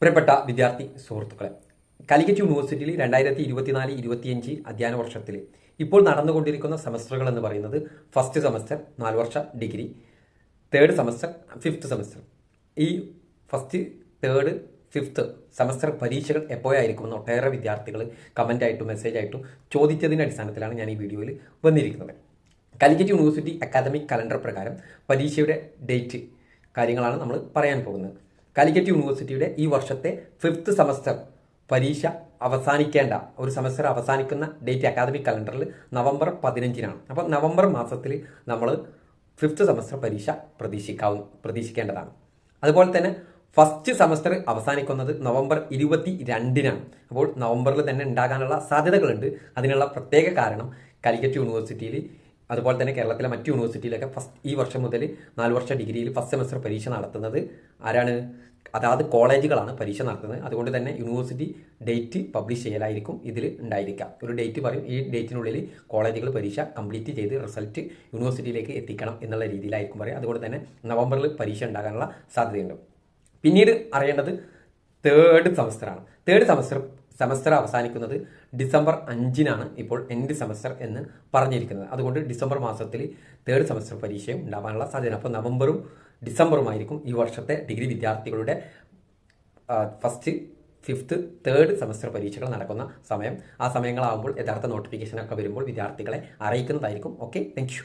പ്രിയപ്പെട്ട വിദ്യാർത്ഥി സുഹൃത്തുക്കളെ, കാലിക്കറ്റ് യൂണിവേഴ്സിറ്റിയിൽ 2024-25 അധ്യയന വർഷത്തിൽ ഇപ്പോൾ നടന്നുകൊണ്ടിരിക്കുന്ന സെമസ്റ്ററുകൾ എന്ന് പറയുന്നത് ഫസ്റ്റ് സെമസ്റ്റർ 4 വർഷ degree, third semester, fifth semester. ഈ ഫസ്റ്റ്, തേർഡ്, ഫിഫ്ത്ത് സെമസ്റ്റർ പരീക്ഷകൾ എപ്പോഴായിരിക്കുമെന്ന് ഒട്ടേറെ വിദ്യാർത്ഥികൾ കമൻ്റായിട്ടും മെസ്സേജായിട്ടും ചോദിച്ചതിൻ്റെ അടിസ്ഥാനത്തിലാണ് ഞാൻ ഈ വീഡിയോയിൽ വന്നിരിക്കുന്നത്. കാലിക്കറ്റ് യൂണിവേഴ്സിറ്റി അക്കാദമിക് കലണ്ടർ പ്രകാരം പരീക്ഷയുടെ ഡേറ്റ് കാര്യങ്ങളാണ് നമ്മൾ പറയാൻ പോകുന്നത്. കാലിക്കറ്റ് യൂണിവേഴ്സിറ്റിയുടെ ഈ വർഷത്തെ ഫിഫ്ത്ത് സെമസ്റ്റർ പരീക്ഷ അവസാനിക്കേണ്ട ഒരു സെമസ്റ്റർ അവസാനിക്കുന്ന ഡേറ്റ് അക്കാദമിക് കലണ്ടറിൽ നവംബർ 15-നാണ്. അപ്പോൾ നവംബർ മാസത്തിൽ നമ്മൾ ഫിഫ്ത്ത് സെമസ്റ്റർ പരീക്ഷ പ്രതീക്ഷിക്കേണ്ടതാണ്. അതുപോലെ തന്നെ ഫസ്റ്റ് സെമസ്റ്റർ അവസാനിക്കുന്നത് നവംബർ 22-നാണ്. അപ്പോൾ നവംബറിൽ തന്നെ ഉണ്ടാകാനുള്ള സാധ്യതകളുണ്ട്. അതിനുള്ള പ്രത്യേക കാരണം കാലിക്കറ്റ് യൂണിവേഴ്സിറ്റിയിൽ, അതുപോലെ തന്നെ കേരളത്തിലെ മറ്റ് യൂണിവേഴ്സിറ്റിയിലൊക്കെ ഈ വർഷം മുതൽ 4 വർഷ ഡിഗ്രിയിൽ ഫസ്റ്റ് സെമസ്റ്റർ പരീക്ഷ നടത്തുന്നത് ആരാണ്? അതാത് കോളേജുകളാണ് പരീക്ഷ നടത്തുന്നത്. അതുകൊണ്ട് തന്നെ യൂണിവേഴ്സിറ്റി ഡേറ്റ് പബ്ലിഷ് ചെയ്യലായിരിക്കും ഇതിൽ ഉണ്ടായിരിക്കാം. ഒരു ഡേറ്റ് പറയും, ഈ ഡേറ്റിനുള്ളിൽ കോളേജുകൾ പരീക്ഷ കംപ്ലീറ്റ് ചെയ്ത് റിസൾട്ട് യൂണിവേഴ്സിറ്റിയിലേക്ക് എത്തിക്കണം എന്നുള്ള രീതിയിലായിരിക്കും പറയുക. അതുകൊണ്ട് തന്നെ നവംബറിൽ പരീക്ഷ ഉണ്ടാകാനുള്ള സാധ്യതയുണ്ട്. പിന്നീട് അറിയേണ്ടത് തേർഡ് സെമസ്റ്ററാണ്. തേർഡ് സെമസ്റ്റർ അവസാനിക്കുന്നത് ഡിസംബർ 5-നാണ് ഇപ്പോൾ എൻഡ് സെമസ്റ്റർ എന്ന് പറഞ്ഞിരിക്കുന്നത്. അതുകൊണ്ട് ഡിസംബർ മാസത്തിൽ തേർഡ് സെമസ്റ്റർ പരീക്ഷയും ഉണ്ടാകാനുള്ള സാധ്യത. അപ്പോൾ നവംബറും ഡിസംബറുമായിരിക്കും ഈ വർഷത്തെ ഡിഗ്രി വിദ്യാർത്ഥികളുടെ ഫസ്റ്റ്, ഫിഫ്ത്ത്, തേർഡ് സെമസ്റ്റർ പരീക്ഷകൾ നടക്കുന്ന സമയം. ആ സമയങ്ങളാകുമ്പോൾ യഥാർത്ഥ നോട്ടിഫിക്കേഷനൊക്കെ വരുമ്പോൾ വിദ്യാർത്ഥികളെ അറിയിക്കുന്നതായിരിക്കും. Okay, thank you.